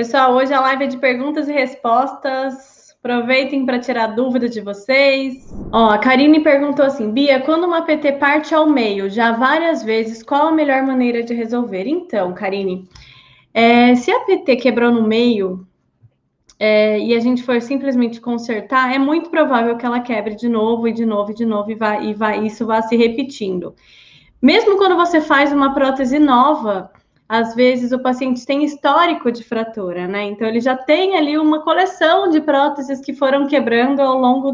Pessoal, hoje a live é de perguntas e respostas. Aproveitem para tirar dúvida de vocês. Ó, a Karine perguntou assim: Bia, quando uma PT parte ao meio, já várias vezes, qual a melhor maneira de resolver? Então, Karine, se a PT quebrou no meio e a gente for simplesmente consertar, é muito provável que ela quebre de novo e de novo e de novo isso vá se repetindo. Mesmo quando você faz uma prótese nova, às vezes o paciente tem histórico de fratura, né? Então ele já tem ali uma coleção de próteses que foram quebrando ao longo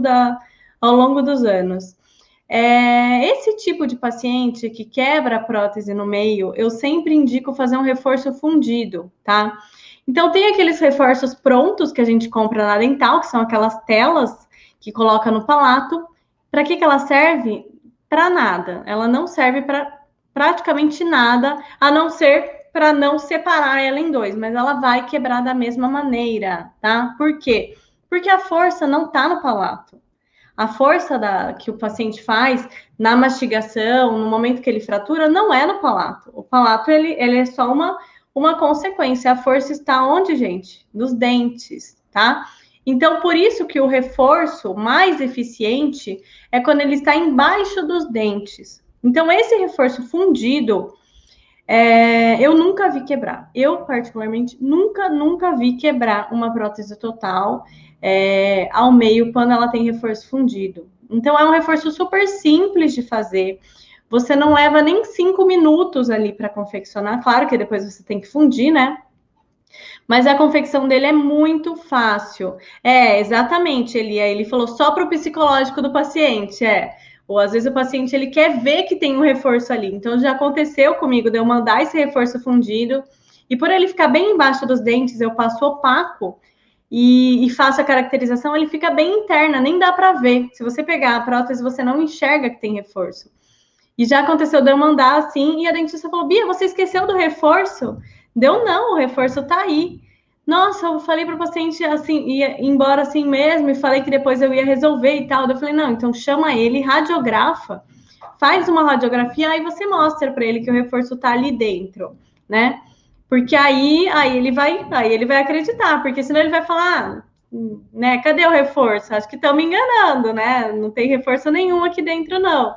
dos anos. Esse tipo de paciente que quebra a prótese no meio, eu sempre indico fazer um reforço fundido, tá? Então tem aqueles reforços prontos que a gente compra na dental, que são aquelas telas que coloca no palato. Para que ela serve? Para nada. Ela não serve para praticamente nada, a não ser para não separar ela em dois, mas ela vai quebrar da mesma maneira, tá? Por quê? Porque a força não está no palato. A força que o paciente faz na mastigação, no momento que ele fratura, não é no palato. O palato, ele é só uma consequência. A força está onde, gente? Nos dentes, tá? Então, por isso que o reforço mais eficiente é quando ele está embaixo dos dentes. Então, esse reforço fundido, eu nunca vi quebrar. Eu, particularmente, nunca vi quebrar uma prótese total ao meio quando ela tem reforço fundido. Então, é um reforço super simples de fazer. Você não leva nem 5 minutos ali para confeccionar. Claro que depois você tem que fundir, né? Mas a confecção dele é muito fácil. Exatamente, ele falou só para o psicológico do paciente, Ou às vezes o paciente ele quer ver que tem um reforço ali. Então já aconteceu comigo de eu mandar esse reforço fundido e por ele ficar bem embaixo dos dentes, eu passo opaco e faço a caracterização, ele fica bem interna, nem dá para ver. Se você pegar a prótese, você não enxerga que tem reforço. E já aconteceu de eu mandar assim, e a dentista falou: Bia, você esqueceu do reforço? Deu não, o reforço tá aí. Nossa, eu falei para o paciente assim, ia embora assim mesmo, e falei que depois eu ia resolver e tal. Eu falei: não, então chama ele, radiografa, faz uma radiografia, aí você mostra para ele que o reforço tá ali dentro, né? Porque aí ele vai acreditar, porque senão ele vai falar, né, cadê o reforço? Acho que estão me enganando, né? Não tem reforço nenhum aqui dentro, não.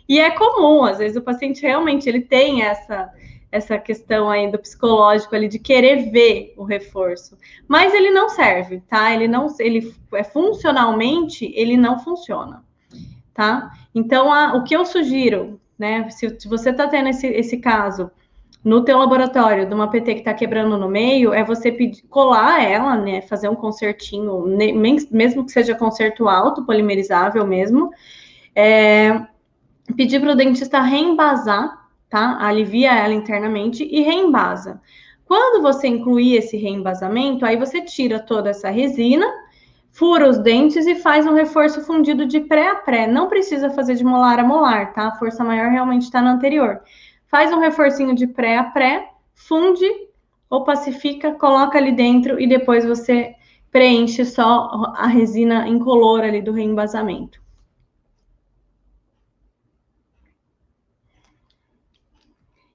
E é comum, às vezes o paciente realmente ele tem essa questão aí do psicológico ali de querer ver o reforço, mas ele não serve, tá? Ele funcionalmente ele não funciona, tá? Então o que eu sugiro, né? Se você está tendo esse caso no teu laboratório de uma PT que está quebrando no meio, é você colar ela, né? Fazer um consertinho, mesmo que seja conserto alto, polimerizável mesmo. Pedir para o dentista reembasar, tá? Alivia ela internamente e reembasa. Quando você incluir esse reembasamento, aí você tira toda essa resina, fura os dentes e faz um reforço fundido de pré a pré. Não precisa fazer de molar a molar, tá? A força maior realmente está no anterior. Faz um reforcinho de pré a pré, funde, opacifica, coloca ali dentro e depois você preenche só a resina incolor ali do reembasamento.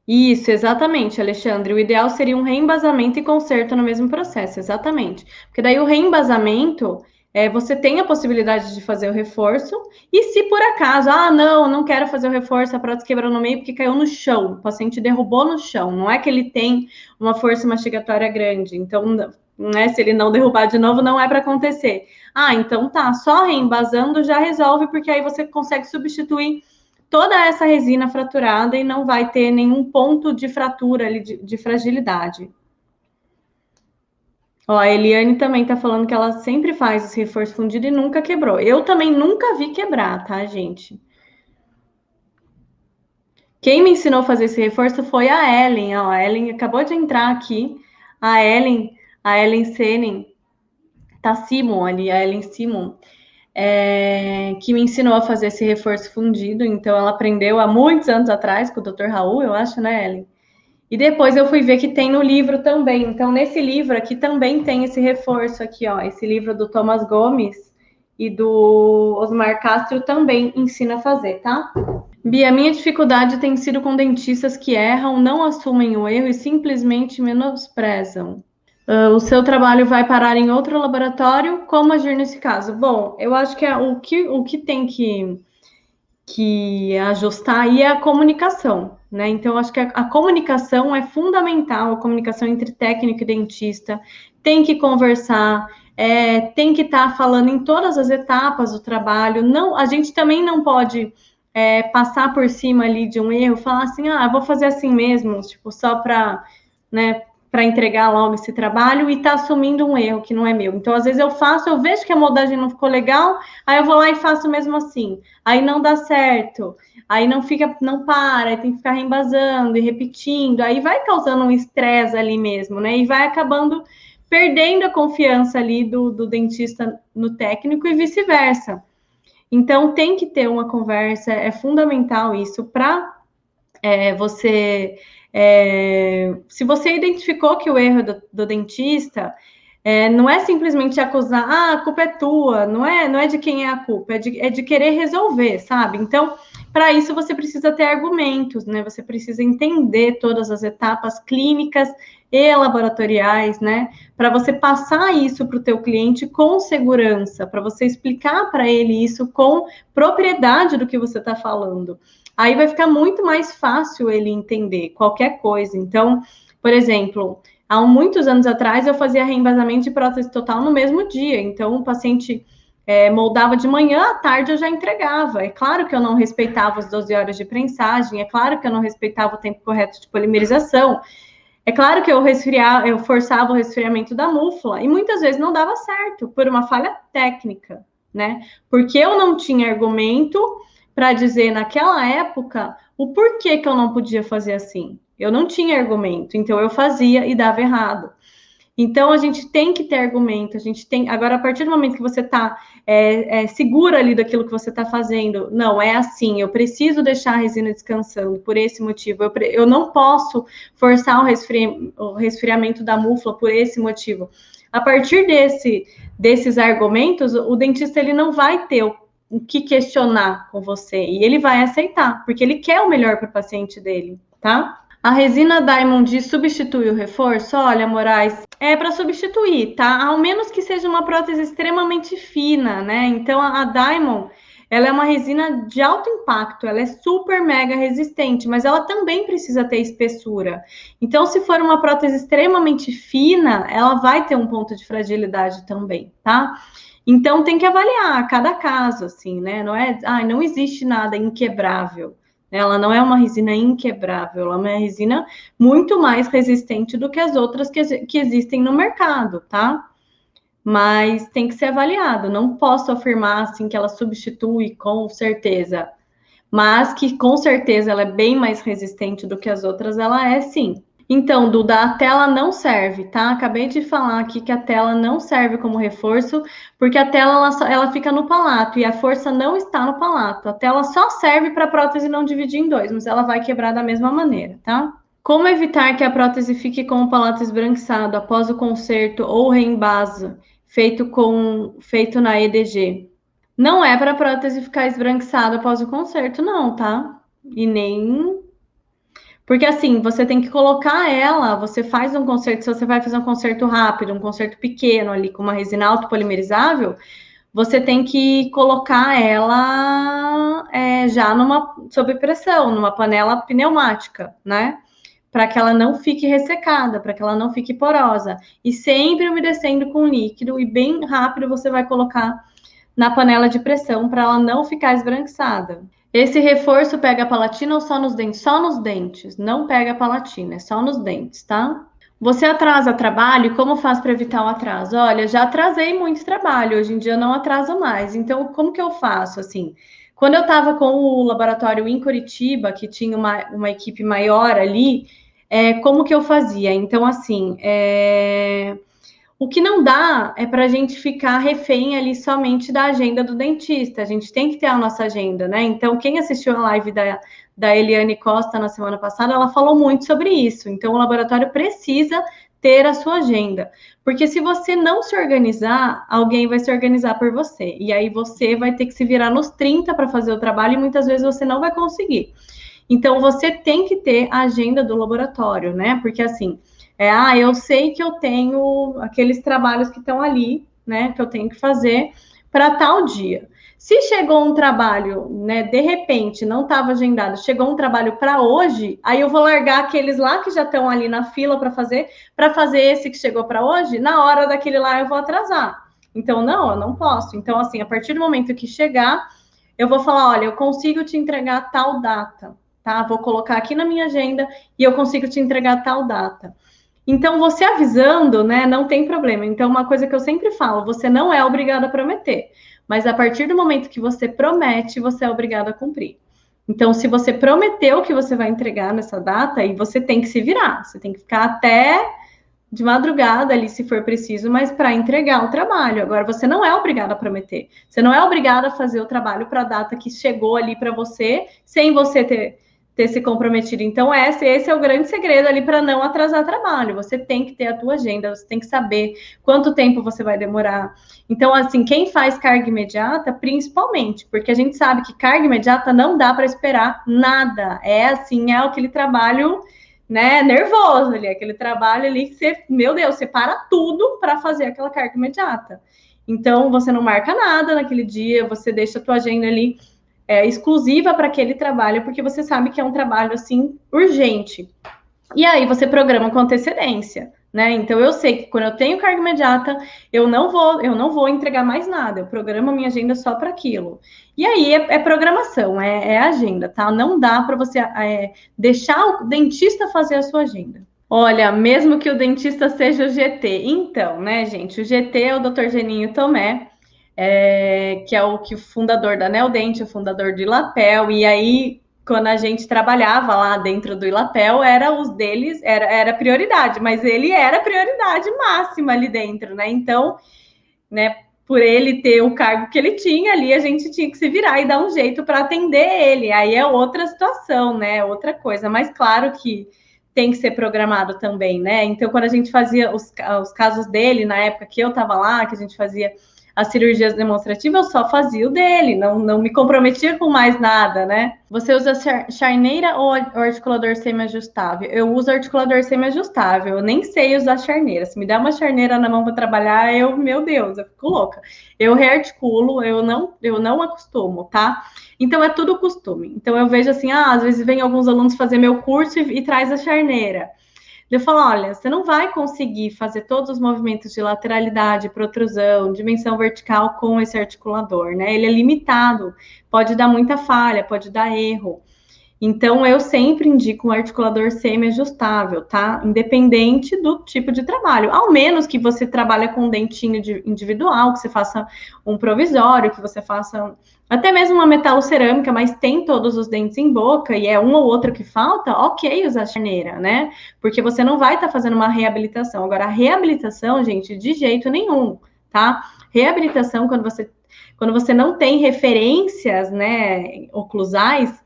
Isso, exatamente, Alexandre. O ideal seria um reembasamento e conserto no mesmo processo, exatamente. Porque daí o reembasamento, você tem a possibilidade de fazer o reforço, e se por acaso, não quero fazer o reforço, a prótese quebrou no meio porque caiu no chão, o paciente derrubou no chão, não é que ele tem uma força mastigatória grande, então, né, se ele não derrubar de novo, não é para acontecer. Então tá, só reembasando já resolve, porque aí você consegue substituir toda essa resina fraturada e não vai ter nenhum ponto de fratura ali, de fragilidade. Ó, a Eliane também tá falando que ela sempre faz esse reforço fundido e nunca quebrou. Eu também nunca vi quebrar, tá, gente? Quem me ensinou a fazer esse reforço foi a Ellen. Ó, a Ellen acabou de entrar aqui. A Ellen Senen, tá Simon ali, a Ellen Simon. Que me ensinou a fazer esse reforço fundido. Então, ela aprendeu há muitos anos atrás com o Dr. Raul, eu acho, né, Ellen? E depois eu fui ver que tem no livro também. Então, nesse livro aqui também tem esse reforço aqui, ó. Esse livro do Thomas Gomes e do Osmar Castro também ensina a fazer, tá? Bia, minha dificuldade tem sido com dentistas que erram, não assumem o erro e simplesmente menosprezam. O seu trabalho vai parar em outro laboratório, como agir nesse caso? Bom, eu acho que o que tem que ajustar aí é a comunicação, né? Então, eu acho que a comunicação é fundamental, a comunicação entre técnico e dentista, tem que conversar, tem que estar falando em todas as etapas do trabalho. Não, a gente também não pode passar por cima ali de um erro, falar assim, ah, vou fazer assim mesmo, tipo, só para, né, para entregar logo esse trabalho e tá assumindo um erro que não é meu. Então, às vezes eu faço, eu vejo que a moldagem não ficou legal, aí eu vou lá e faço mesmo assim. Aí não dá certo, aí não fica, não para, aí tem que ficar reembasando e repetindo, aí vai causando um estresse ali mesmo, né? E vai acabando perdendo a confiança ali do dentista no técnico e vice-versa. Então tem que ter uma conversa, é fundamental isso para você. Se você identificou que o erro do dentista, não é simplesmente acusar, ah, a culpa é tua, não é de quem é a culpa, é de querer resolver, sabe? Então, para isso você precisa ter argumentos, né? Você precisa entender todas as etapas clínicas e laboratoriais, né? Para você passar isso para o teu cliente com segurança, para você explicar para ele isso com propriedade do que você está falando. Aí vai ficar muito mais fácil ele entender qualquer coisa. Então, por exemplo, há muitos anos atrás, eu fazia reembasamento de prótese total no mesmo dia. Então, o paciente moldava de manhã, à tarde eu já entregava. É claro que eu não respeitava as 12 horas de prensagem, é claro que eu não respeitava o tempo correto de polimerização, é claro que eu forçava o resfriamento da múfula, e muitas vezes não dava certo, por uma falha técnica, né? Porque eu não tinha argumento para dizer naquela época o porquê que eu não podia fazer assim. Eu não tinha argumento, então eu fazia e dava errado. Então a gente tem que ter argumento, a gente tem. Agora, a partir do momento que você está segura ali daquilo que você está fazendo, não é assim, eu preciso deixar a resina descansando por esse motivo, eu não posso forçar o resfriamento da múfula por esse motivo. A partir desses argumentos, o dentista ele não vai ter o que questionar com você e ele vai aceitar, porque ele quer o melhor para o paciente dele, tá? A resina Diamond substitui o reforço? Olha, Moraes, é para substituir, tá? Ao menos que seja uma prótese extremamente fina, né? Então, a Diamond, ela é uma resina de alto impacto, ela é super mega resistente, mas ela também precisa ter espessura. Então, se for uma prótese extremamente fina, ela vai ter um ponto de fragilidade também, tá? Então, tem que avaliar cada caso, assim, né? Não existe nada inquebrável. Ela não é uma resina inquebrável, ela é uma resina muito mais resistente do que as outras que existem no mercado, tá? Mas tem que ser avaliado. Não posso afirmar assim que ela substitui com certeza, mas que com certeza ela é bem mais resistente do que as outras, ela é sim. Então, Duda, a tela não serve, tá? Acabei de falar aqui que a tela não serve como reforço, porque a tela ela fica no palato e a força não está no palato. A tela só serve para a prótese não dividir em dois, mas ela vai quebrar da mesma maneira, tá? Como evitar que a prótese fique com o palato esbranquiçado após o conserto ou reembaso feito na EDG? Não é para a prótese ficar esbranquiçada após o conserto, não, tá? E nem porque assim, você tem que colocar ela, você faz um concerto, se você vai fazer um concerto rápido, um concerto pequeno ali com uma resina autopolimerizável, você tem que colocar ela já sob pressão, numa panela pneumática, né? Para que ela não fique ressecada, para que ela não fique porosa. E sempre umedecendo com líquido e bem rápido você vai colocar na panela de pressão para ela não ficar esbranquiçada. Esse reforço pega a palatina ou só nos dentes? Só nos dentes, não pega a palatina, é só nos dentes, tá? Você atrasa trabalho? Como faz para evitar o atraso? Olha, já atrasei muito trabalho, hoje em dia eu não atraso mais. Então, como que eu faço? Assim, quando eu estava com o laboratório em Curitiba, que tinha uma equipe maior ali, como que eu fazia? Então, assim, o que não dá é para a gente ficar refém ali somente da agenda do dentista. A gente tem que ter a nossa agenda, né? Então, quem assistiu a live da Eliane Costa na semana passada, ela falou muito sobre isso. Então, o laboratório precisa ter a sua agenda. Porque se você não se organizar, alguém vai se organizar por você. E aí você vai ter que se virar nos 30 para fazer o trabalho e muitas vezes você não vai conseguir. Então, você tem que ter a agenda do laboratório, né? Porque assim, Eu sei que eu tenho aqueles trabalhos que estão ali, né, que eu tenho que fazer para tal dia. Se chegou um trabalho, né, de repente, não estava agendado, chegou um trabalho para hoje, aí eu vou largar aqueles lá que já estão ali na fila para fazer esse que chegou para hoje, na hora daquele lá eu vou atrasar. Então, não, eu não posso. Então, assim, a partir do momento que chegar, eu vou falar, olha, eu consigo te entregar tal data, tá? Vou colocar aqui na minha agenda e eu consigo te entregar tal data. Então, você avisando, né, não tem problema. Então, uma coisa que eu sempre falo, você não é obrigado a prometer, mas a partir do momento que você promete, você é obrigado a cumprir. Então, se você prometeu que você vai entregar nessa data, aí você tem que se virar, você tem que ficar até de madrugada ali, se for preciso, mas para entregar o trabalho. Agora, você não é obrigado a prometer. Você não é obrigado a fazer o trabalho para a data que chegou ali para você, sem você ter se comprometido. Então, esse é o grande segredo ali para não atrasar trabalho. Você tem que ter a tua agenda, você tem que saber quanto tempo você vai demorar. Então, assim, quem faz carga imediata, principalmente, porque a gente sabe que carga imediata não dá para esperar nada. É assim, é aquele trabalho, né, nervoso ali, aquele trabalho ali que você, meu Deus, você para tudo para fazer aquela carga imediata. Então, você não marca nada naquele dia, você deixa a tua agenda ali exclusiva para aquele trabalho, porque você sabe que é um trabalho, assim, urgente. E aí você programa com antecedência, né? Então eu sei que quando eu tenho carga imediata, eu não vou entregar mais nada. Eu programo a minha agenda só para aquilo. E aí é programação, é agenda, tá? Não dá para você deixar o dentista fazer a sua agenda. Olha, mesmo que o dentista seja o GT. Então, né, gente? O GT é o Dr. Geninho Tomé, que é o fundador da Neodente, o fundador do Ilapel, e aí quando a gente trabalhava lá dentro do Ilapel, era os deles, era prioridade, mas ele era prioridade máxima ali dentro, né? Então, né, por ele ter o cargo que ele tinha ali, a gente tinha que se virar e dar um jeito para atender ele. Aí é outra situação, né? Outra coisa, mas claro que tem que ser programado também, né? Então, quando a gente fazia os casos dele, na época que eu estava lá, que a gente fazia as cirurgias demonstrativas, eu só fazia o dele, não me comprometia com mais nada, né? Você usa charneira ou articulador semi-ajustável? Eu uso articulador semi-ajustável, eu nem sei usar charneira. Se me der uma charneira na mão para trabalhar, meu Deus, eu fico louca. Eu rearticulo, eu não acostumo, tá? Então é tudo costume. Então eu vejo assim, às vezes vem alguns alunos fazer meu curso e traz a charneira. Eu falo, olha, você não vai conseguir fazer todos os movimentos de lateralidade, protrusão, dimensão vertical com esse articulador, né? Ele é limitado, pode dar muita falha, pode dar erro. Então, eu sempre indico um articulador semi-ajustável, tá? Independente do tipo de trabalho. Ao menos que você trabalhe com um dentinho individual, que você faça um provisório, que você faça até mesmo uma metalocerâmica, mas tem todos os dentes em boca e é um ou outro que falta, ok usar charneira, né? Porque você não vai estar fazendo uma reabilitação. Agora, a reabilitação, gente, de jeito nenhum, tá? Reabilitação, quando você não tem referências, né, oclusais,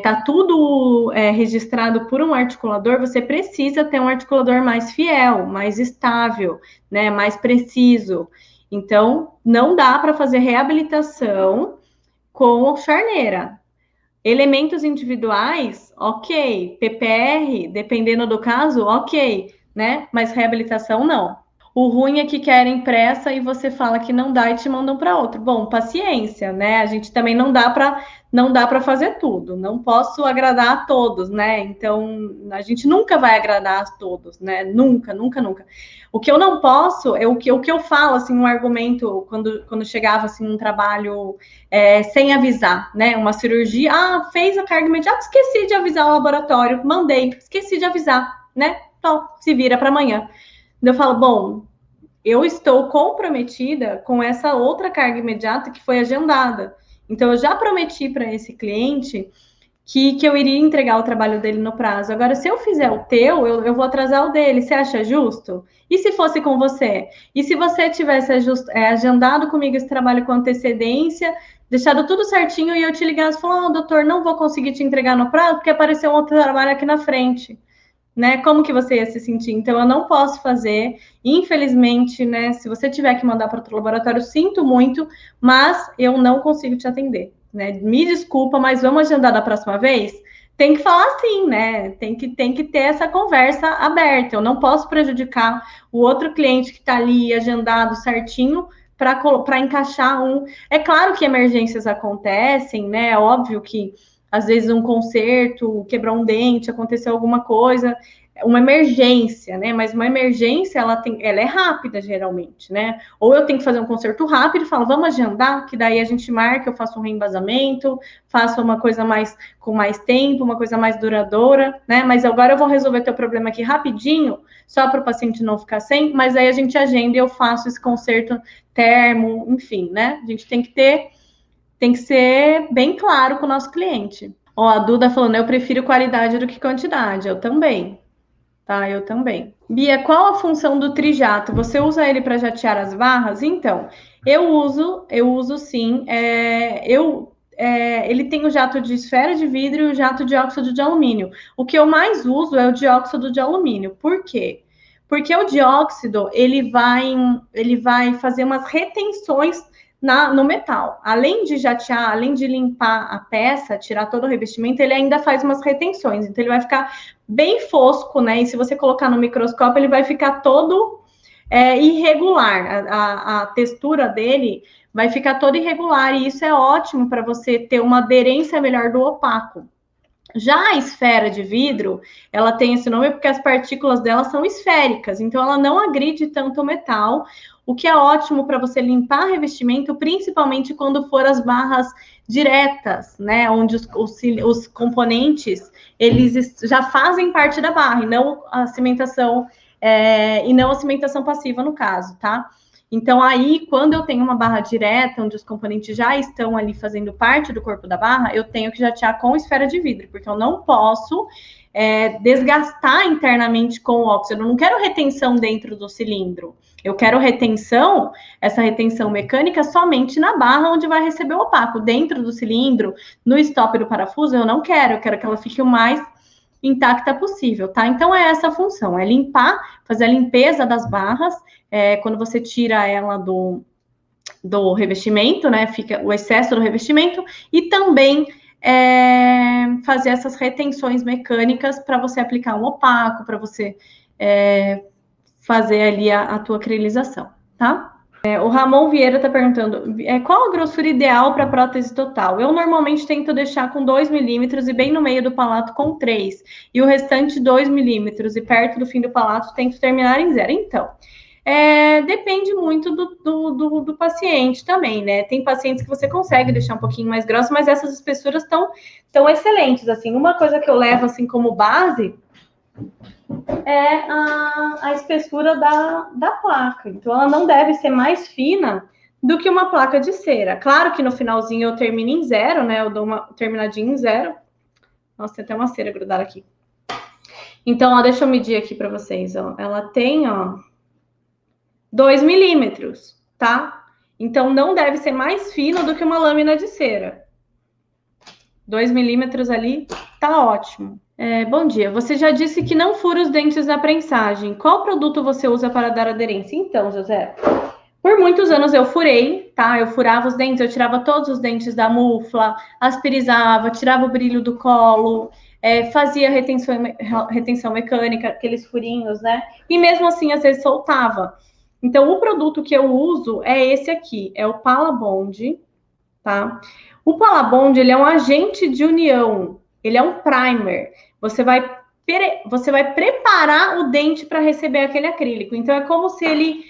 tá tudo registrado por um articulador, você precisa ter um articulador mais fiel, mais estável, né, mais preciso. Então, não dá para fazer reabilitação com charneira. Elementos individuais, ok. PPR, dependendo do caso, ok, né? Mas reabilitação, não. O ruim é que querem pressa e você fala que não dá e te mandam para outro. Bom, paciência, né? A gente também não dá para fazer tudo. Não posso agradar a todos, né? Então, a gente nunca vai agradar a todos, né? Nunca, nunca, nunca. O que eu não posso é o que eu falo, assim, um argumento quando chegava assim um trabalho sem avisar, né? Uma cirurgia, fez a carga imediata, esqueci de avisar o laboratório, mandei, esqueci de avisar, né? Então, se vira para amanhã. Eu falo, bom, eu estou comprometida com essa outra carga imediata que foi agendada. Então, eu já prometi para esse cliente que eu iria entregar o trabalho dele no prazo. Agora, se eu fizer o teu, eu vou atrasar o dele. Você acha justo? E se fosse com você? E se você tivesse agendado comigo esse trabalho com antecedência, deixado tudo certinho e eu te ligasse e falar, doutor, não vou conseguir te entregar no prazo porque apareceu um outro trabalho aqui na frente. Né? Como que você ia se sentir? Então, eu não posso fazer, infelizmente, né? Se você tiver que mandar para outro laboratório, sinto muito, mas eu não consigo te atender, né? Me desculpa, mas vamos agendar da próxima vez? tem que falar assim, né? Tem que ter essa conversa aberta. Eu não posso prejudicar o outro cliente que está ali agendado certinho para encaixar um. É claro que emergências acontecem, né? É óbvio que às vezes um conserto, quebrou um dente, aconteceu alguma coisa, uma emergência, né? Mas uma emergência ela é rápida geralmente, né? Ou eu tenho que fazer um conserto rápido e falo, vamos agendar, que daí a gente marca, eu faço um reembasamento, faço uma coisa mais com mais tempo, uma coisa mais duradoura, né? Mas agora eu vou resolver teu problema aqui rapidinho, só para o paciente não ficar sem, mas aí a gente agenda e eu faço esse conserto termo, enfim, né? A gente tem que ser bem claro com o nosso cliente. Ó, a Duda falando, eu prefiro qualidade do que quantidade. Eu também, tá? Eu também. Bia, qual a função do trijato? Você usa ele para jatear as barras? Então, eu uso sim. Ele tem o jato de esfera de vidro e o jato de óxido de alumínio. O que eu mais uso é o dióxido de alumínio. Por quê? Porque o dióxido ele vai fazer umas retenções no metal. Além de jatear, além de limpar a peça, tirar todo o revestimento, ele ainda faz umas retenções. Então, ele vai ficar bem fosco, né? E se você colocar no microscópio, ele vai ficar todo irregular. A textura dele vai ficar toda irregular. E isso é ótimo para você ter uma aderência melhor do opaco. Já a esfera de vidro, ela tem esse nome porque as partículas dela são esféricas, então ela não agride tanto o metal, o que é ótimo para você limpar revestimento, principalmente quando for as barras diretas, né, onde os componentes, eles já fazem parte da barra, e não a cimentação passiva no caso, tá? Então, aí, quando eu tenho uma barra direta, onde os componentes já estão ali fazendo parte do corpo da barra, eu tenho que jatear com esfera de vidro, porque eu não posso desgastar internamente com o óxido. Eu não quero retenção dentro do cilindro. Eu quero essa retenção mecânica somente na barra onde vai receber o opaco. Dentro do cilindro, no stop do parafuso, eu quero que ela fique o mais intacta possível, tá? Então é essa a função, é limpar, fazer a limpeza das barras, quando você tira ela do revestimento, né? Fica o excesso do revestimento, e também fazer essas retenções mecânicas para você aplicar um opaco, para você fazer ali a tua acrilização, tá? O Ramon Vieira está perguntando, qual a grossura ideal para prótese total? Eu normalmente tento deixar com 2 milímetros e bem no meio do palato com 3, e o restante 2 milímetros, e perto do fim do palato tento terminar em 0. Então, depende muito do paciente também, né? Tem pacientes que você consegue deixar um pouquinho mais grosso, mas essas espessuras estão excelentes, assim. Uma coisa que eu levo, assim, como base é a espessura da placa. Então, ela não deve ser mais fina do que uma placa de cera. Claro que no finalzinho eu termino em 0, né? Eu dou uma terminadinha em 0. Nossa, tem até uma cera grudada aqui. Então, ó, deixa eu medir aqui para vocês. Ó. Ela tem, 2 milímetros, tá? Então, não deve ser mais fino do que uma lâmina de cera. 2 milímetros ali, tá ótimo. Bom dia. Você já disse que não fura os dentes da prensagem. Qual produto você usa para dar aderência? Então, José, por muitos anos eu furei, tá? Eu furava os dentes, eu tirava todos os dentes da mufla, asperizava, tirava o brilho do colo, fazia retenção mecânica, aqueles furinhos, né? E mesmo assim, às vezes soltava. Então, o produto que eu uso é esse aqui, é o Palabond, tá? O Palabond, ele é um agente de união, ele é um primer. Você vai preparar o dente para receber aquele acrílico. Então, é como se ele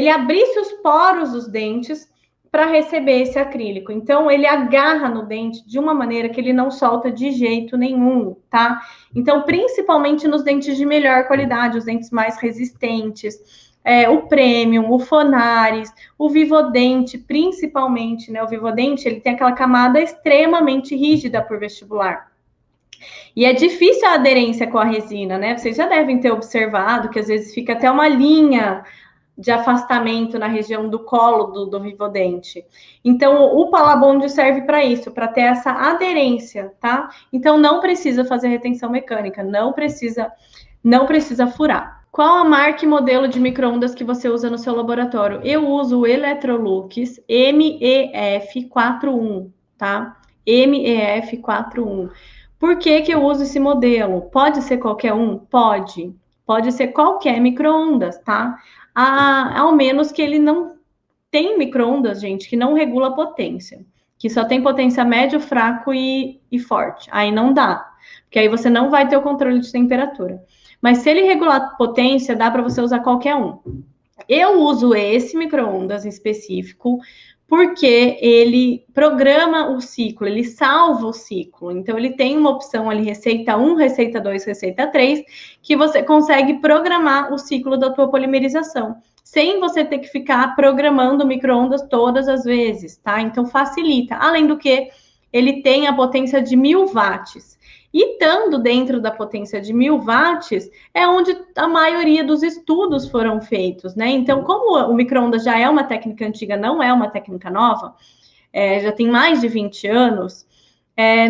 abrisse os poros dos dentes para receber esse acrílico. Então, ele agarra no dente de uma maneira que ele não solta de jeito nenhum, tá? Então, principalmente nos dentes de melhor qualidade, os dentes mais resistentes, o Premium, o Fonaris, o Vivodente, principalmente, né? O Vivodente, ele tem aquela camada extremamente rígida por vestibular. E é difícil a aderência com a resina, né? Vocês já devem ter observado que às vezes fica até uma linha de afastamento na região do colo do Vivodente. Então, o Palabond serve para isso, para ter essa aderência, tá? Então, não precisa fazer retenção mecânica, não precisa furar. Qual a marca e modelo de micro-ondas que você usa no seu laboratório? Eu uso o Electrolux MEF41, tá? MEF41. Por que que eu uso esse modelo? Pode ser qualquer um? Pode. Pode ser qualquer micro-ondas, tá? Ao menos que ele não tem micro-ondas, gente, que não regula a potência. Que só tem potência médio, fraco e forte. Aí não dá. Porque aí você não vai ter o controle de temperatura. Mas se ele regular a potência, dá para você usar qualquer um. Eu uso esse micro-ondas em específico porque ele programa o ciclo, ele salva o ciclo. Então, ele tem uma opção ali, receita 1, receita 2, receita 3, que você consegue programar o ciclo da tua polimerização, sem você ter que ficar programando o micro-ondas todas as vezes, tá? Então, facilita. Além do que, ele tem a potência de 1000 watts. E estando dentro da potência de 1000 watts, é onde a maioria dos estudos foram feitos, né? Então, como o micro-ondas já é uma técnica antiga, não é uma técnica nova, já tem mais de 20 anos,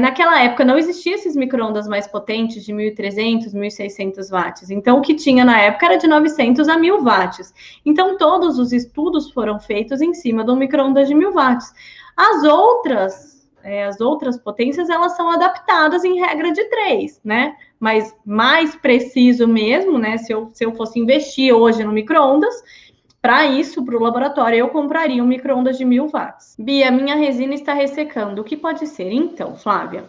naquela época não existiam esses micro-ondas mais potentes de 1.300, 1.600 watts. Então, o que tinha na época era de 900 a 1000 watts. Então, todos os estudos foram feitos em cima de um micro-ondas de 1000 watts. As outras potências, elas são adaptadas em regra de 3, né? Mas mais preciso mesmo, né? Se eu fosse investir hoje no micro-ondas, para isso, para o laboratório, eu compraria um micro-ondas de 1000 watts. Bia, minha resina está ressecando. O que pode ser? Então, Flávia,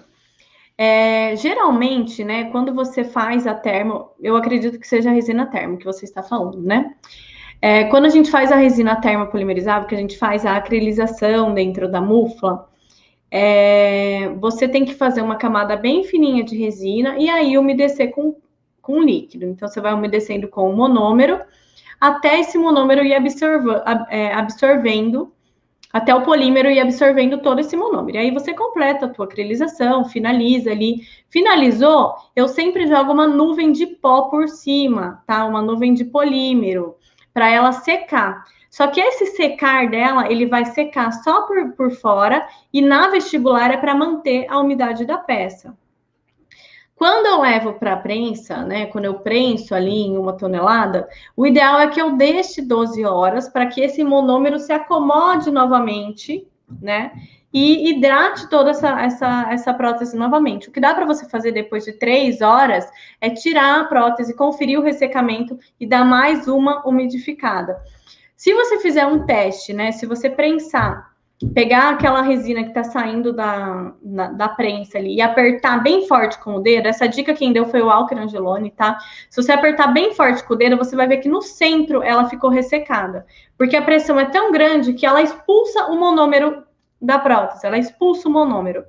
geralmente, né, quando você faz a termo, eu acredito que seja a resina termo que você está falando, né? Quando a gente faz a resina termopolimerizável, que a gente faz a acrilização dentro da mufla, você tem que fazer uma camada bem fininha de resina e aí umedecer com líquido. Então, você vai umedecendo com o monômero até esse monômero ir absorvendo, até o polímero ir absorvendo todo esse monômero. E aí você completa a tua acrilização, finaliza ali. Finalizou, eu sempre jogo uma nuvem de pó por cima, tá? Uma nuvem de polímero, para ela secar. Só que esse secar dela, ele vai secar só por fora e na vestibular é para manter a umidade da peça. Quando eu levo para a prensa, né, quando eu prenso ali em 1 tonelada, o ideal é que eu deixe 12 horas para que esse monômero se acomode novamente, né, e hidrate toda essa prótese novamente. O que dá para você fazer depois de 3 horas é tirar a prótese, conferir o ressecamento e dar mais uma umidificada. Se você fizer um teste, né? Se você prensar, pegar aquela resina que tá saindo da prensa ali e apertar bem forte com o dedo, essa dica quem deu foi o Alker Angeloni, tá? Se você apertar bem forte com o dedo, você vai ver que no centro ela ficou ressecada, porque a pressão é tão grande que ela expulsa o monômero da prótese, ela expulsa o monômero.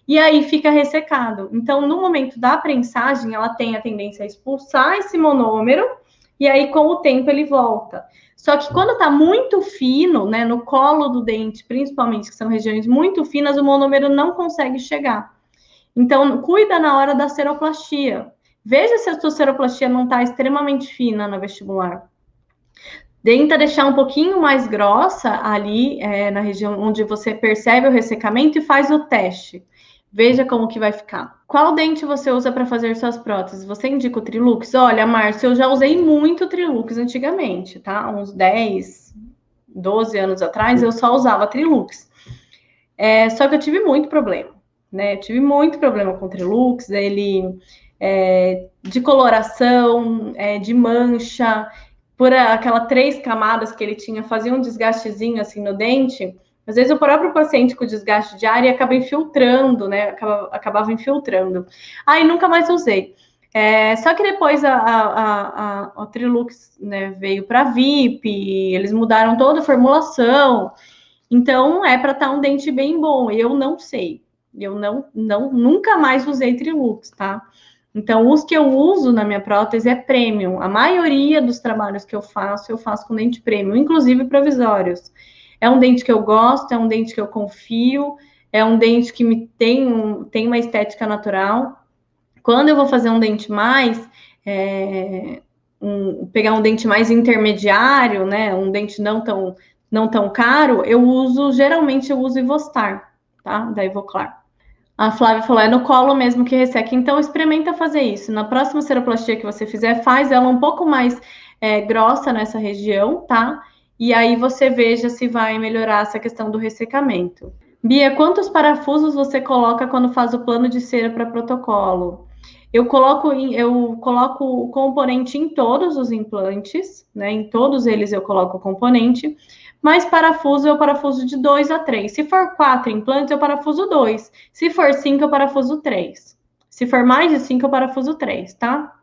E aí fica ressecado. Então, no momento da prensagem, ela tem a tendência a expulsar esse monômero, e aí, com o tempo, ele volta. Só que quando tá muito fino, né, no colo do dente, principalmente, que são regiões muito finas, o monômero não consegue chegar. Então, cuida na hora da seroplastia. Veja se a sua seroplastia não tá extremamente fina na vestibular. Tenta deixar um pouquinho mais grossa ali, na região onde você percebe o ressecamento e faz o teste. Veja como que vai ficar. Qual dente você usa para fazer suas próteses? Você indica o Trilux? Olha, Márcia, eu já usei muito Trilux antigamente, tá? Uns 10, 12 anos atrás, eu só usava Trilux. Só que eu tive muito problema, né? Eu tive muito problema com o Trilux, ele de coloração, de mancha, por aquelas 3 camadas que ele tinha, fazia um desgastezinho assim no dente. Às vezes o próprio paciente com desgaste de área acaba infiltrando, né? Acabava infiltrando. Aí nunca mais usei. Só que depois a Trilux, né, veio para VIP, eles mudaram toda a formulação. Então é para estar um dente bem bom. Eu não sei. Eu nunca mais usei Trilux, tá? Então, os que eu uso na minha prótese é premium. A maioria dos trabalhos que eu faço com dente premium, inclusive provisórios. É um dente que eu gosto, é um dente que eu confio, é um dente que tem uma estética natural. Quando eu vou fazer um dente mais, pegar um dente mais intermediário, né, um dente não tão caro, geralmente eu uso Ivostar, tá? Da Ivoclar. A Flávia falou, é no colo mesmo que resseca. Então, experimenta fazer isso. Na próxima seroplastia que você fizer, faz ela um pouco mais grossa nessa região, tá? E aí você veja se vai melhorar essa questão do ressecamento. Bia, quantos parafusos você coloca quando faz o plano de cera para protocolo? Eu coloco o componente em todos os implantes, né? Em todos eles eu coloco o componente, mas parafuso eu parafuso de 2 a 3. Se for 4 implantes, eu parafuso 2. Se for 5, eu parafuso 3. Se for mais de 5, eu parafuso 3, tá?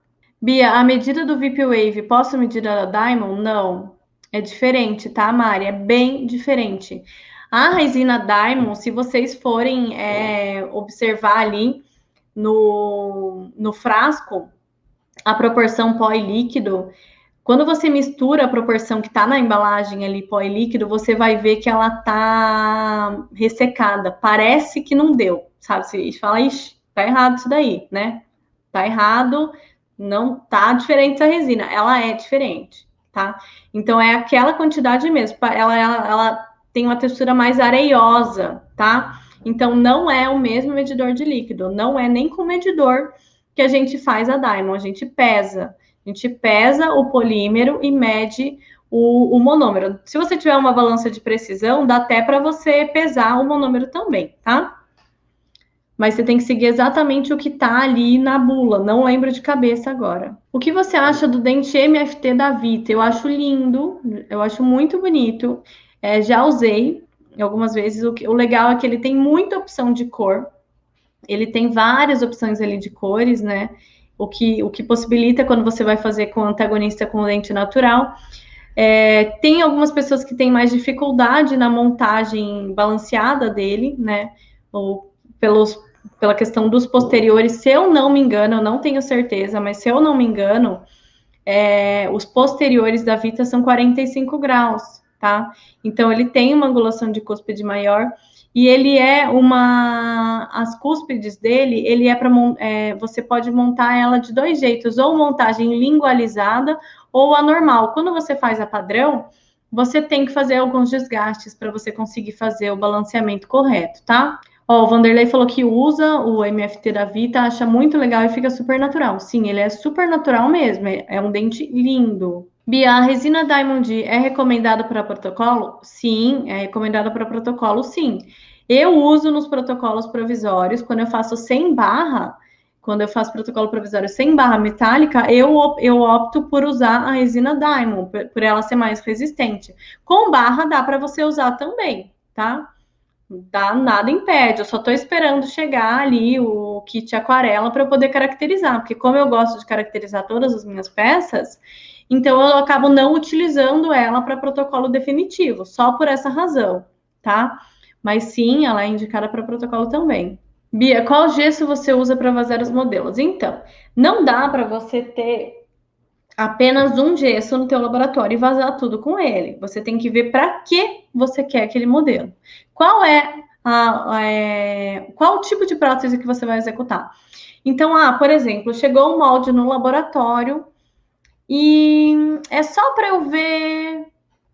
Bia, a medida do VIP Wave, posso medir a Diamond? Não. É diferente, tá, Mari? É bem diferente. A resina Diamond, se vocês forem observar ali no frasco, a proporção pó e líquido, quando você mistura a proporção que tá na embalagem ali, pó e líquido, você vai ver que ela tá ressecada. Parece que não deu, sabe? Você fala, ixi, tá errado isso daí, né? Tá errado, não tá diferente essa resina. Ela é diferente, tá? Então é aquela quantidade mesmo. Ela tem uma textura mais areiosa, tá? Então não é o mesmo medidor de líquido, não é nem com o medidor que a gente faz a Diamond, a gente pesa. A gente pesa o polímero e mede o monômero. Se você tiver uma balança de precisão, dá até para você pesar o monômero também, tá? Mas você tem que seguir exatamente o que está ali na bula. Não lembro de cabeça agora. O que você acha do dente MFT da Vita? Eu acho lindo, eu acho muito bonito. Já usei algumas vezes. O legal é que ele tem muita opção de cor. Ele tem várias opções ali de cores, né? O que possibilita quando você vai fazer com antagonista com dente natural. Tem algumas pessoas que têm mais dificuldade na montagem balanceada dele, né? Ou pela questão dos posteriores, se eu não me engano, eu não tenho certeza, mas se eu não me engano, os posteriores da Vita são 45 graus, tá? Então ele tem uma angulação de cúspide maior e ele as cúspides dele, ele você pode montar ela de dois jeitos, ou montagem lingualizada ou a normal. Quando você faz a padrão, você tem que fazer alguns desgastes para você conseguir fazer o balanceamento correto, tá? Ó, o Vanderlei falou que usa o MFT da Vita, acha muito legal e fica super natural. Sim, ele é super natural mesmo, é um dente lindo. Bia, a resina Diamond é recomendada para protocolo? Sim, é recomendada para protocolo, sim. Eu uso nos protocolos provisórios, quando eu faço sem barra, quando eu faço protocolo provisório sem barra metálica, eu opto por usar a resina Diamond, por ela ser mais resistente. Com barra dá para você usar também, tá? Dá, nada impede, eu só estou esperando chegar ali o kit aquarela para eu poder caracterizar, porque como eu gosto de caracterizar todas as minhas peças, então eu acabo não utilizando ela para protocolo definitivo, só por essa razão, tá? Mas sim, ela é indicada para protocolo também. Bia, qual gesso você usa para vazar os modelos? Então, não dá para você ter apenas um gesso no teu laboratório e vazar tudo com ele. Você tem que ver para que você quer aquele modelo. Qual o tipo de prótese que você vai executar? Então, por exemplo, chegou um molde no laboratório e é só para eu ver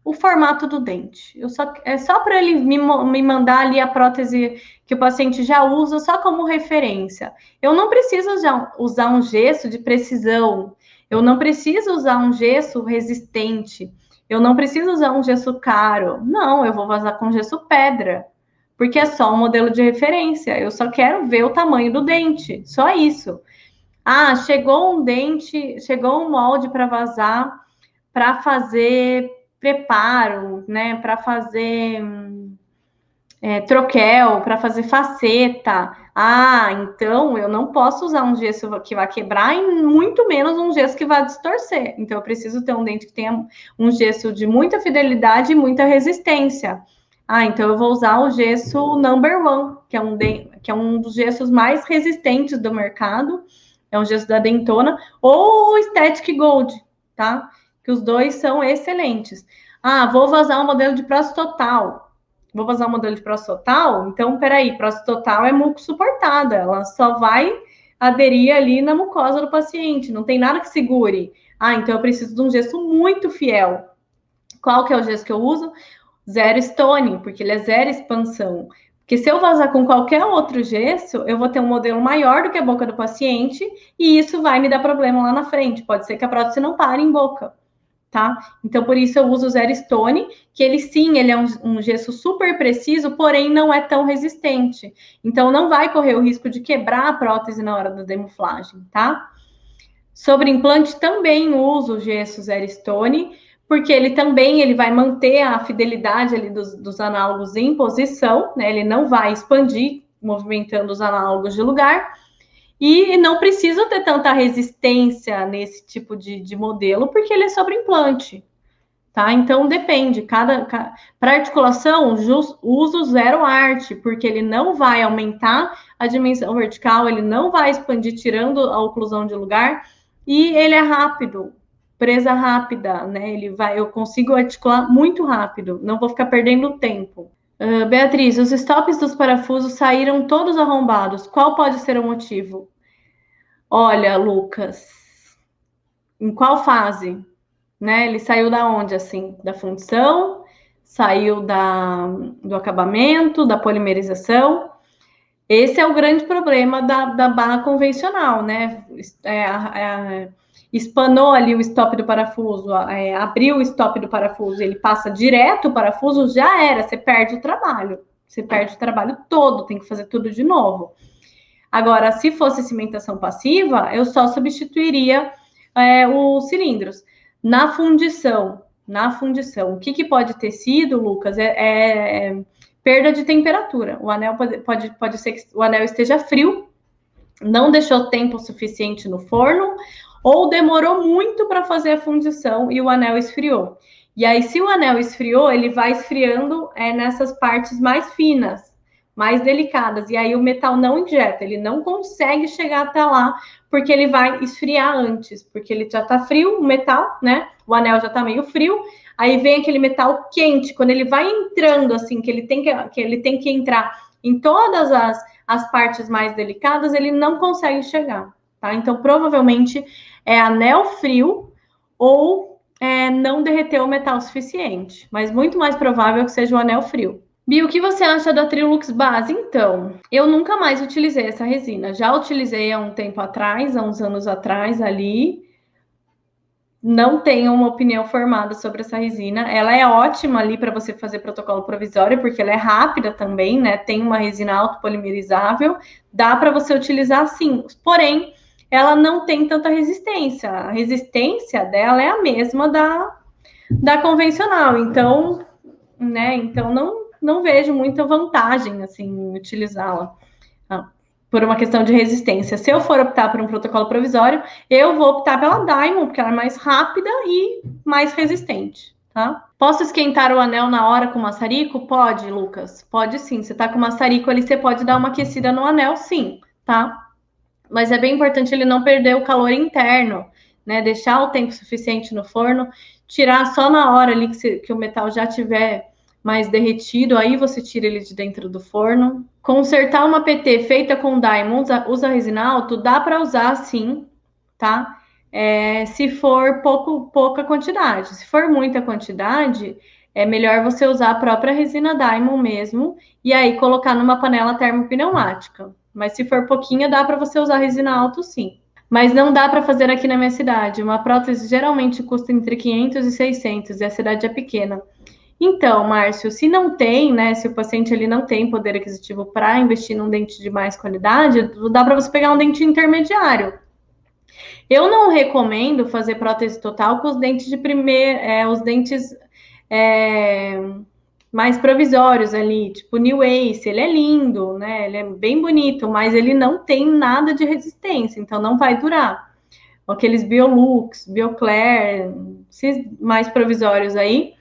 o formato do dente. É só para ele me mandar ali a prótese que o paciente já usa só como referência. Eu não preciso já usar um gesso de precisão. Eu não preciso usar um gesso resistente. Eu não preciso usar um gesso caro. Não, eu vou vazar com gesso pedra. Porque é só um modelo de referência. Eu só quero ver o tamanho do dente. Só isso. Chegou um dente, chegou um molde para vazar, para fazer preparo, né? Para fazer troquel, para fazer faceta. Então eu não posso usar um gesso que vai quebrar e muito menos um gesso que vai distorcer. Então eu preciso ter um dente que tenha um gesso de muita fidelidade e muita resistência. Então eu vou usar o gesso Number One, que é um dos gessos mais resistentes do mercado. É um gesso da Dentona, ou o Static Gold, tá? Que os dois são excelentes. Vou vazar um modelo de prótese total. Vou vazar um modelo de prótese total? Então, peraí, prótese total é muco suportada. Ela só vai aderir ali na mucosa do paciente. Não tem nada que segure. Então eu preciso de um gesso muito fiel. Qual que é o gesso que eu uso? Zero Stone, porque ele é zero expansão. Porque se eu vazar com qualquer outro gesso, eu vou ter um modelo maior do que a boca do paciente e isso vai me dar problema lá na frente. Pode ser que a prótese não pare em boca, tá? Então, por isso eu uso o Zero Stone, que ele sim, ele é um gesso super preciso, porém não é tão resistente. Então, não vai correr o risco de quebrar a prótese na hora da demuflagem, tá? Sobre implante, também uso o gesso Zero Stone, porque ele vai manter a fidelidade ali dos análogos em posição, né? Ele não vai expandir, movimentando os análogos de lugar. E não precisa ter tanta resistência nesse tipo de modelo, porque ele é sobre implante, tá? Então depende. Para articulação, uso zero art, porque ele não vai aumentar a dimensão vertical, ele não vai expandir, tirando a oclusão de lugar, e ele é rápido, presa rápida, né? Eu consigo articular muito rápido, não vou ficar perdendo tempo. Beatriz, os stops dos parafusos saíram todos arrombados. Qual pode ser o motivo? Olha, Lucas, em qual fase? Né? Ele saiu da onde, assim? Da fundição? Saiu do acabamento, da polimerização? Esse é o grande problema da barra convencional, né? Espanou ali o stop do parafuso, abriu o stop do parafuso, ele passa direto o parafuso, já era, você perde o trabalho. Você perde o trabalho todo, tem que fazer tudo de novo. Agora, se fosse cimentação passiva, eu só substituiria os cilindros. Na fundição, o que pode ter sido, Lucas, perda de temperatura. O anel pode ser que o anel esteja frio, não deixou tempo suficiente no forno, ou demorou muito para fazer a fundição e o anel esfriou. E aí, se o anel esfriou, ele vai esfriando nessas partes mais finas, mais delicadas, e aí o metal não injeta, ele não consegue chegar até lá, porque ele vai esfriar antes, porque ele já tá frio, o metal, né? O anel já tá meio frio, aí vem aquele metal quente, quando ele vai entrando, assim, que ele tem que entrar em todas as partes mais delicadas, ele não consegue chegar, tá? Então, provavelmente, é anel frio ou não derreteu o metal suficiente, mas muito mais provável que seja o anel frio. Bia, o que você acha da Trilux Base? Então, eu nunca mais utilizei essa resina. Já utilizei há um tempo atrás, há uns anos atrás ali. Não tenho uma opinião formada sobre essa resina. Ela é ótima ali para você fazer protocolo provisório, porque ela é rápida também, né? Tem uma resina autopolimerizável. Dá para você utilizar sim. Porém, ela não tem tanta resistência. A resistência dela é a mesma da convencional. Então, né? Então, não vejo muita vantagem, assim, em utilizá-la por uma questão de resistência. Se eu for optar por um protocolo provisório, eu vou optar pela Diamond, porque ela é mais rápida e mais resistente, tá? Posso esquentar o anel na hora com maçarico? Pode, Lucas. Pode sim. Você tá com maçarico ali, você pode dar uma aquecida no anel, sim, tá? Mas é bem importante ele não perder o calor interno, né? Deixar o tempo suficiente no forno, tirar só na hora ali que o metal já tiver mais derretido, aí você tira ele de dentro do forno. Consertar uma PT feita com Diamond, usa resina alto, dá para usar sim, tá? Se for pouca quantidade. Se for muita quantidade, é melhor você usar a própria resina Diamond mesmo, e aí colocar numa panela termopneumática. Mas se for pouquinha, dá para você usar resina alto sim. Mas não dá para fazer aqui na minha cidade. Uma prótese geralmente custa entre 500 e 600, e a cidade é pequena. Então, Márcio, se não tem, né, se o paciente ele não tem poder aquisitivo para investir num dente de mais qualidade, dá para você pegar um dente intermediário. Eu não recomendo fazer prótese total com os dentes de primeiro, os dentes mais provisórios ali, tipo New Ace, ele é lindo, né? Ele é bem bonito, mas ele não tem nada de resistência, então não vai durar. Aqueles Biolux, Bioclair, esses mais provisórios aí,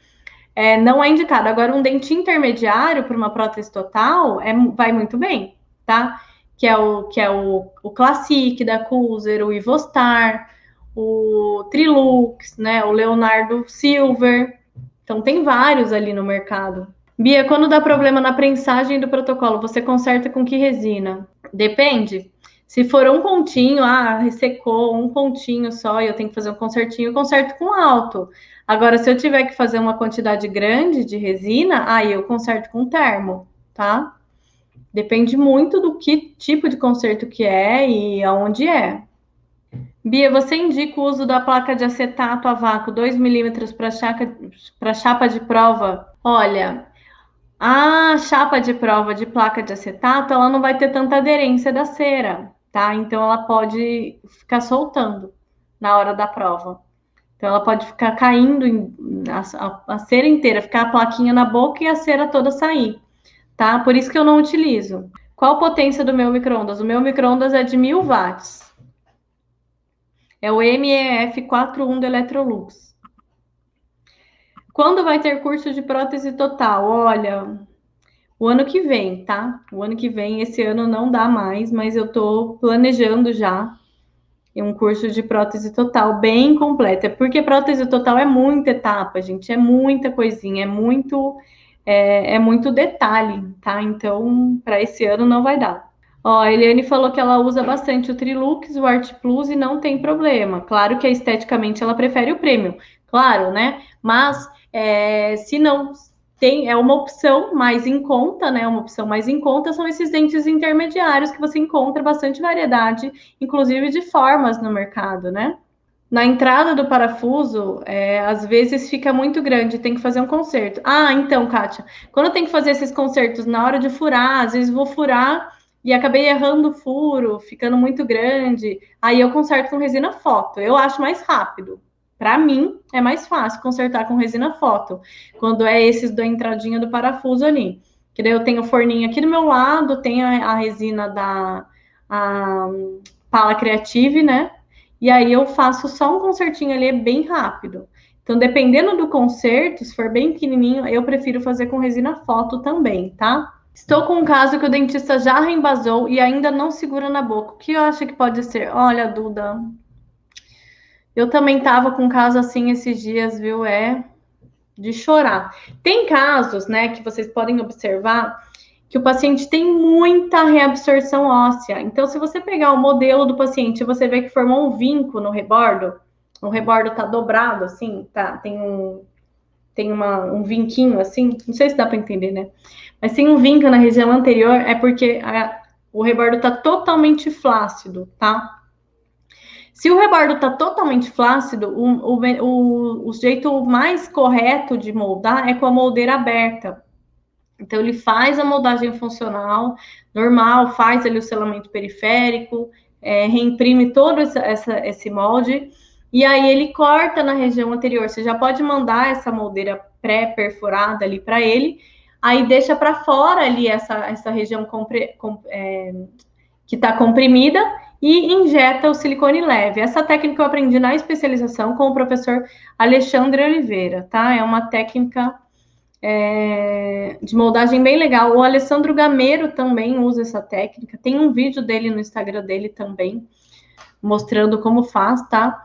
não é indicado. Agora, um dente intermediário para uma prótese total vai muito bem, tá? Que é o Classic da Cooser, o Ivostar, o Trilux, né? O Leonardo Silver. Então, tem vários ali no mercado. Bia, quando dá problema na prensagem do protocolo, você conserta com que resina? Depende. Se for um pontinho, ressecou um pontinho só e eu tenho que fazer um consertinho, eu conserto com alto. Agora, se eu tiver que fazer uma quantidade grande de resina, aí eu conserto com termo, tá? Depende muito do que tipo de conserto que é e aonde é. Bia, você indica o uso da placa de acetato a vácuo 2 milímetros para chapa de prova? Olha, a chapa de prova de placa de acetato, ela não vai ter tanta aderência da cera, tá? Então ela pode ficar soltando na hora da prova. Então ela pode ficar caindo a cera inteira, ficar a plaquinha na boca e a cera toda sair, tá? Por isso que eu não utilizo. Qual a potência do meu micro-ondas? O meu micro-ondas é de 1000 watts. É o MEF41 do Electrolux. Quando vai ter curso de prótese total? Olha, o ano que vem, tá? O ano que vem, esse ano não dá mais, mas eu tô planejando já um curso de prótese total bem completa, porque prótese total é muita etapa, gente, é muita coisinha, é muito detalhe, tá? Então, para esse ano não vai dar. Ó, a Eliane falou que ela usa bastante o Trilux, o Art Plus e não tem problema. Claro que esteticamente ela prefere o Premium, claro, né? Mas se não tem, é uma opção mais em conta, né? Uma opção mais em conta são esses dentes intermediários que você encontra bastante variedade, inclusive de formas no mercado, né? Na entrada do parafuso, às vezes fica muito grande, tem que fazer um conserto. Ah, então, Kátia, quando eu tenho que fazer esses consertos na hora de furar, às vezes vou furar e acabei errando o furo, ficando muito grande. Aí eu conserto com resina foto. Eu acho mais rápido. Para mim, é mais fácil consertar com resina foto, quando é esses da entradinha do parafuso ali. Que daí eu tenho o forninho aqui do meu lado, tenho a resina da a Pala Creative, né? E aí eu faço só um concertinho ali, é bem rápido. Então, dependendo do concerto, se for bem pequenininho, eu prefiro fazer com resina foto também, tá? Estou com um caso que o dentista já reembasou e ainda não segura na boca. O que eu acho que pode ser? Olha, Duda, eu também tava com um caso assim esses dias, viu? É de chorar. Tem casos, né, que vocês podem observar que o paciente tem muita reabsorção óssea. Então, se você pegar o modelo do paciente e você vê que formou um vinco no rebordo, o rebordo tá dobrado, assim, tá? Um vinquinho, assim, não sei se dá para entender, né? Mas tem um vinco na região anterior, é porque o rebordo tá totalmente flácido, tá? Se o rebordo tá totalmente flácido, o jeito mais correto de moldar é com a moldeira aberta. Então, ele faz a moldagem funcional normal, faz ali o selamento periférico, reimprime todo esse molde, e aí ele corta na região anterior. Você já pode mandar essa moldeira pré-perfurada ali para ele, aí deixa para fora ali essa região que está comprimida e injeta o silicone leve. Essa técnica eu aprendi na especialização com o professor Alexandre Oliveira, tá? É uma técnica de moldagem bem legal. O Alessandro Gameiro também usa essa técnica. Tem um vídeo dele no Instagram dele também, mostrando como faz, tá?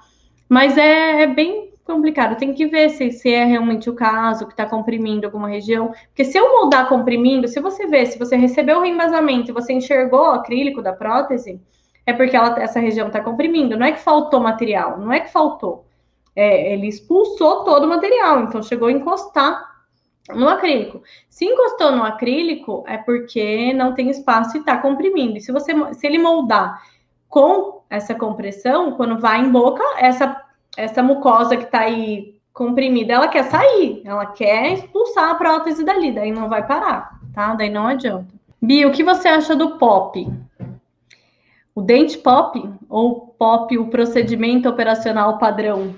Mas é bem complicado. Tem que ver se é realmente o caso, que está comprimindo alguma região. Porque se eu moldar comprimindo, se você recebeu o reembasamento e você enxergou o acrílico da prótese, é porque essa região está comprimindo. Não é que faltou material, não é que faltou. Ele expulsou todo o material, então chegou a encostar no acrílico. Se encostou no acrílico, é porque não tem espaço e está comprimindo. E se ele moldar com essa compressão, quando vai em boca, essa mucosa que está aí comprimida, ela quer sair, ela quer expulsar a prótese dali, daí não vai parar, tá? Daí não adianta. Bia, o que você acha do POP? O dente POP ou POP, o procedimento operacional padrão?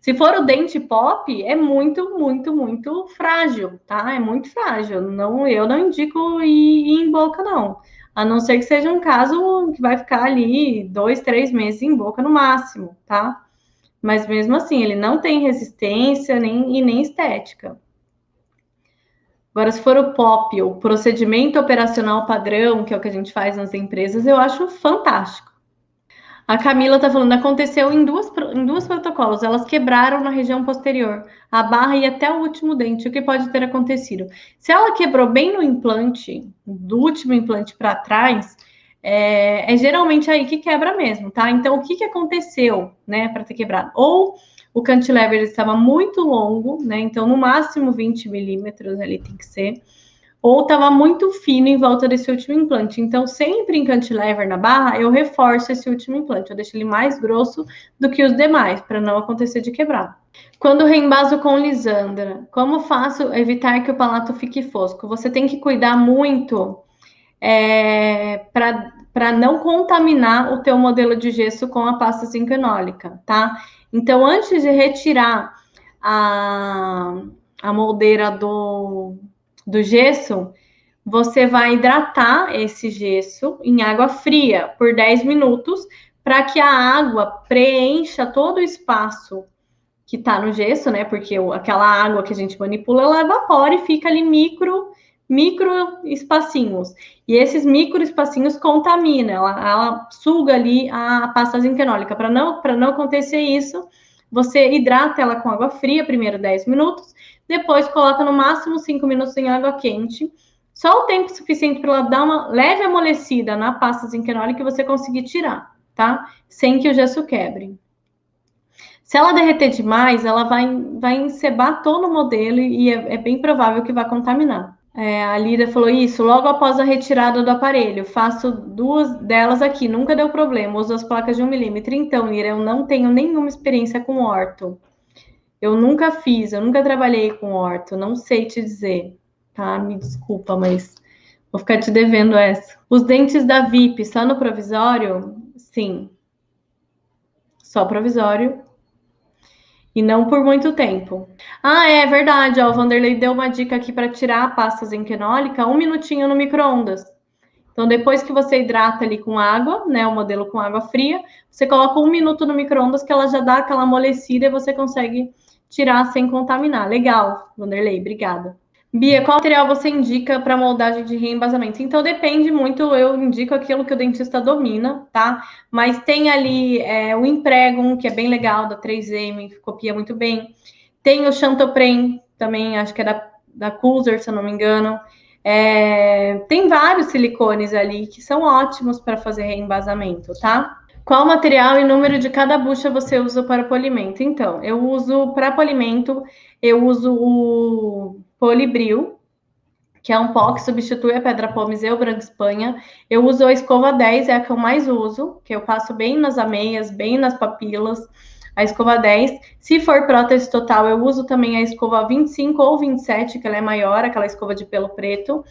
Se for o dente pop, é muito, muito, muito frágil, tá? É muito frágil. Não, eu não indico ir em boca, não. A não ser que seja um caso que vai ficar ali 2, 3 meses em boca no máximo, tá? Mas mesmo assim, ele não tem resistência nem estética. Agora, se for o POP, o procedimento operacional padrão, que é o que a gente faz nas empresas, eu acho fantástico. A Camila tá falando, aconteceu em duas protocolos, elas quebraram na região posterior, a barra ia até o último dente, o que pode ter acontecido? Se ela quebrou bem no implante, do último implante para trás, é geralmente aí que quebra mesmo, tá? Então, o que aconteceu, né, para ter quebrado? Ou o cantilever estava muito longo, né, então no máximo 20 milímetros ali tem que ser, ou estava muito fino em volta desse último implante. Então, sempre em cantilever na barra, eu reforço esse último implante. Eu deixo ele mais grosso do que os demais, para não acontecer de quebrar. Quando reembaso com lisandra, como faço evitar que o palato fique fosco? Você tem que cuidar muito para não contaminar o teu modelo de gesso com a pasta zinquenólica, tá? Então, antes de retirar a moldeira do gesso, você vai hidratar esse gesso em água fria por 10 minutos para que a água preencha todo o espaço que está no gesso, né? Porque aquela água que a gente manipula, ela evapora e fica ali micro espacinhos. E esses micro espacinhos contaminam, ela suga ali a pasta zinquenólica. Para não acontecer isso, você hidrata ela com água fria, primeiro 10 minutos, depois coloca no máximo 5 minutos em água quente. Só o tempo suficiente para ela dar uma leve amolecida na pasta zinquenólica e você conseguir tirar, tá? Sem que o gesso quebre. Se ela derreter demais, ela vai encebar todo o modelo e é bem provável que vá contaminar. A Lida falou isso, logo após a retirada do aparelho, faço 2 delas aqui, nunca deu problema, uso as placas de 1 milímetro. Então, Lira, eu não tenho nenhuma experiência com orto. Eu nunca fiz, eu nunca trabalhei com orto, não sei te dizer, tá? Me desculpa, mas vou ficar te devendo essa. Os dentes da VIP, só no provisório? Sim. Só provisório. E não por muito tempo. Ah, é verdade. Ó, o Vanderlei deu uma dica aqui para tirar a pasta zinquenólica, 1 minutinho no micro-ondas. Então, depois que você hidrata ali com água, né, o modelo com água fria, você coloca 1 minuto no micro-ondas que ela já dá aquela amolecida e você consegue tirar sem contaminar. Legal, Vanderlei, obrigada. Bia, qual material você indica para moldagem de reembasamento? Então, depende muito, eu indico aquilo que o dentista domina, tá? Mas tem ali o Impregum, que é bem legal, da 3M, copia muito bem. Tem o Chantopren, também, acho que é da Cooser, se eu não me engano. Tem vários silicones ali que são ótimos para fazer reembasamento, tá? Qual material e número de cada bucha você usa para polimento? Então, eu uso para polimento, eu uso o Polibril, que é um pó que substitui a pedra Pómez e o Branco Espanha. Eu uso a escova 10, é a que eu mais uso, que eu passo bem nas ameias, bem nas papilas, a escova 10. Se for prótese total, eu uso também a escova 25 ou 27, que ela é maior, aquela escova de pelo preto.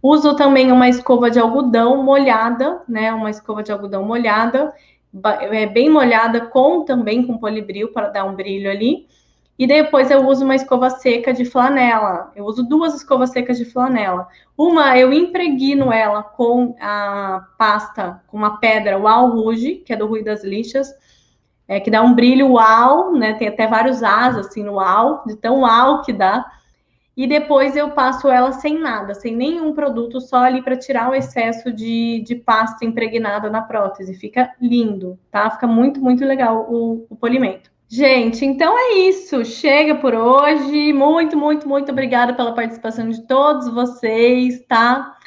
Uso também uma escova de algodão molhada, né? Uma escova de algodão molhada, bem molhada, também com polibril para dar um brilho ali. E depois eu uso uma escova seca de flanela. Eu uso 2 escovas secas de flanela. Uma eu impregno ela com a pasta, com uma pedra Uau Rouge, que é do Rui das Lixas, que dá um brilho uau, né? Tem até vários as assim no uau, de tão uau que dá. E depois eu passo ela sem nada, sem nenhum produto, só ali para tirar o excesso de pasta impregnada na prótese. Fica lindo, tá? Fica muito, muito legal o polimento. Gente, então é isso. Chega por hoje. Muito, muito, muito obrigada pela participação de todos vocês, tá?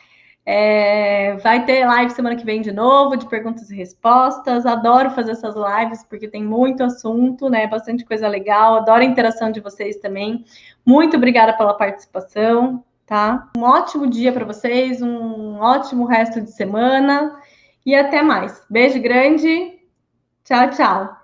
Vai ter live semana que vem de novo, de perguntas e respostas. Adoro fazer essas lives, porque tem muito assunto, né? Bastante coisa legal. Adoro a interação de vocês também. Muito obrigada pela participação, tá? Um ótimo dia para vocês, um ótimo resto de semana e até mais. Beijo grande. Tchau, tchau.